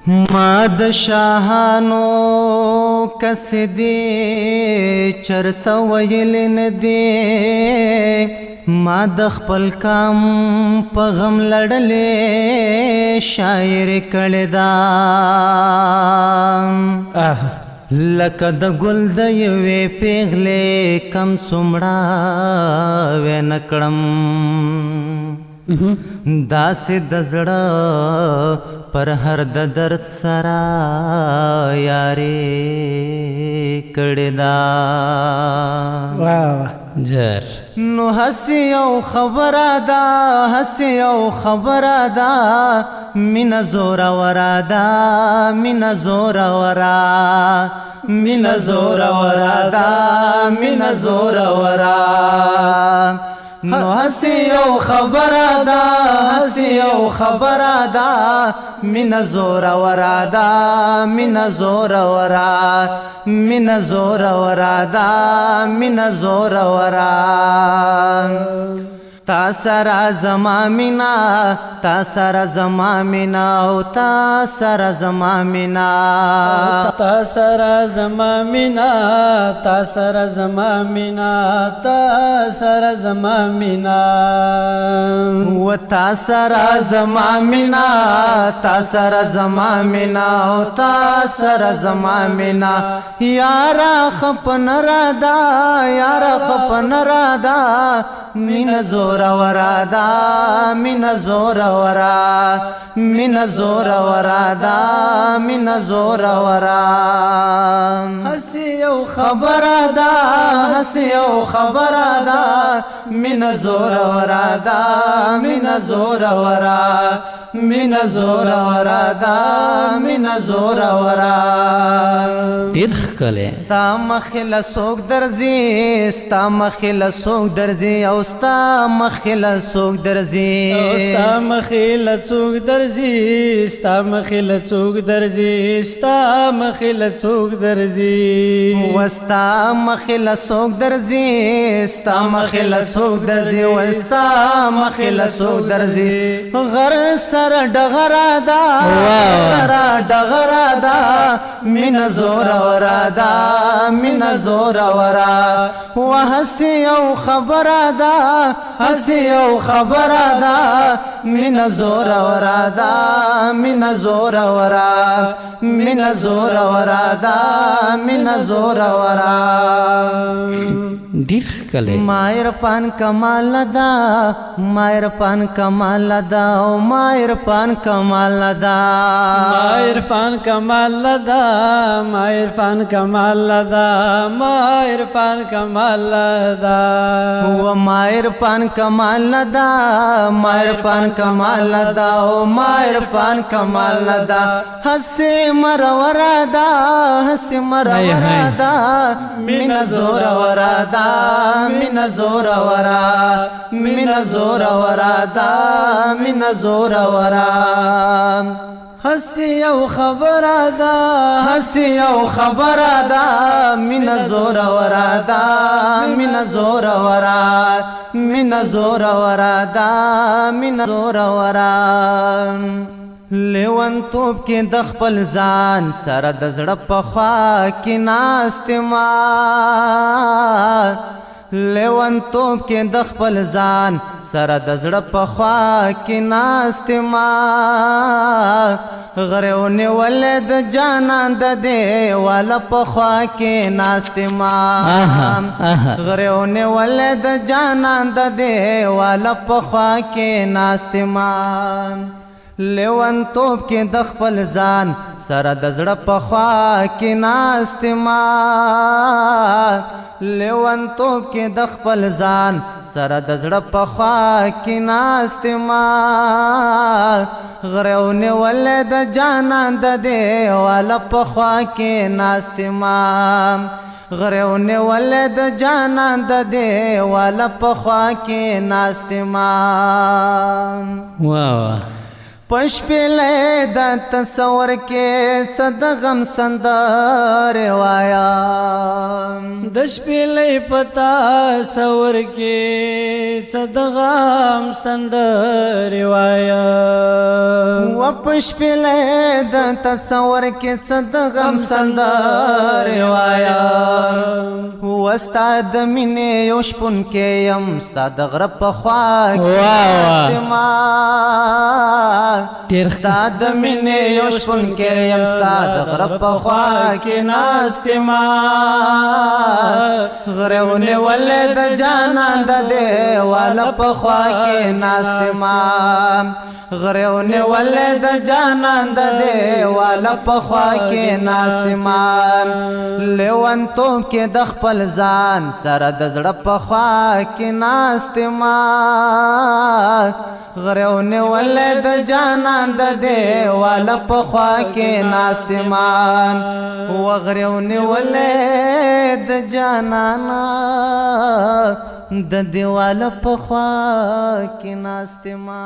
ما د شاهانو کس دی چرته ویل نه دی ما د خپل کام په غم لړلې شاعر کړه دا لکه د ګل د یوې پیغلې کم څومړه ونکړم داسې د زړه پر هر د درد سره یاري کړې ده جر نو هسې یو خبره ده هسې یو خبره ده مینه زوروره ده مینه زوروره مینه زوروره ده مینه زوروره نو هسې یو خبره ده هسې یو خبره ده مینه زوروره ده مینه زوروره مینه زوروره ده مینه زوروره تا سره زما مینا تا سره زما مینا او تا سره زما مینا تا سره زما مینا تا سره زما مینا تا سره زما مینا و تا سره زما مینا تا سره زما مینا او تا سره زما مینا یارا خپن رادا یارا خپن رادا مینه زوروره ده مینه زوروره مینه زوروره ده مینه زوروره هسې یو خبره ده هسې یو خبره ده مینه زوروره ده مینه زوروره مینه زوروره ده مینه زوروره ډېر ښکلی ستا مخې له څوک درځي ستا مخې له څوک درځي او ستا مخې له څوک درځي ستا مخې له څوک درځي ستا مخې له څوک درځي ستا مخې له څوک درځي وستا مخې له څوک درځي ستا مخې له څوک درځي وستا مخې له څوک درځي غر سره ډغره ده سره ډغره ده مینه زوروره ده مینه زوروره وهسې یو خبره ده هسې یو خبره ده مینه زوروره ده مینه زوروره مینه زوروره ده مینه زوروره ډېر ښکلی مایر پان کمال ده مایر پان کمال ده او مایر پان کمال ده مایر پان کمال ده مایر پان کمال ده مایر پان کمال ده و مایر پان کمال ده مایر پان کمال ده او مایر پان کمال ده هسې مرور ده هسې مرور ده مینه زوروره ده مینه زوروره مینه زوروره ده مینه زوروره هسې یو خبره ده هسې یو خبره ده مینه زوروره ده مینه زوروره مینه زوروره ده مینه زوروره لیونتوب کې د خپل ځان سره د زړه په خوا کې ناست ما لیونتوب کې د خپل ځان سره د زړه په خوا کې ناست ما غره ونیولې د جانان د دیواله په خوا کې ناست ما غره ونیولې د جانان د دیواله په خوا کې ناست ما لیونتوب کې د خپل ځان سره د زړه په خوا کې ناست ما لیونتوب کې د خپل ځان سره د زړه په خوا کې ناست ما غره ونیولې د جانان د دیواله په خوا کې ناست ما غره ونیولې د جانان د دیواله په خوا کې ناست ما واه پشپلې د تصور کې څه د غم سندرې وایا د شپېلې پتا سور کې څه د غم سندرې وایا و پشپلې د تصور کې څه د غم سندرې وایا و ستا د مینې یو شپون کې یم ستا د غره په خوا کې ستا د مینې یو شپون کې یم ستا د غره په خوا کې ناست ما غره ونیولې د جانان د دیواله په خوا کې ناست ما غره ونیولې د جانان د دیواله په خوا کې ناست ما لیونتوب کې د خپل ځان سره د زړه په خوا کې ناست ما غره ونیولې د جانان د دیواله په خوا کې ناست ما و غره ونیولې د جانان د دیواله په خوا کې ناست ما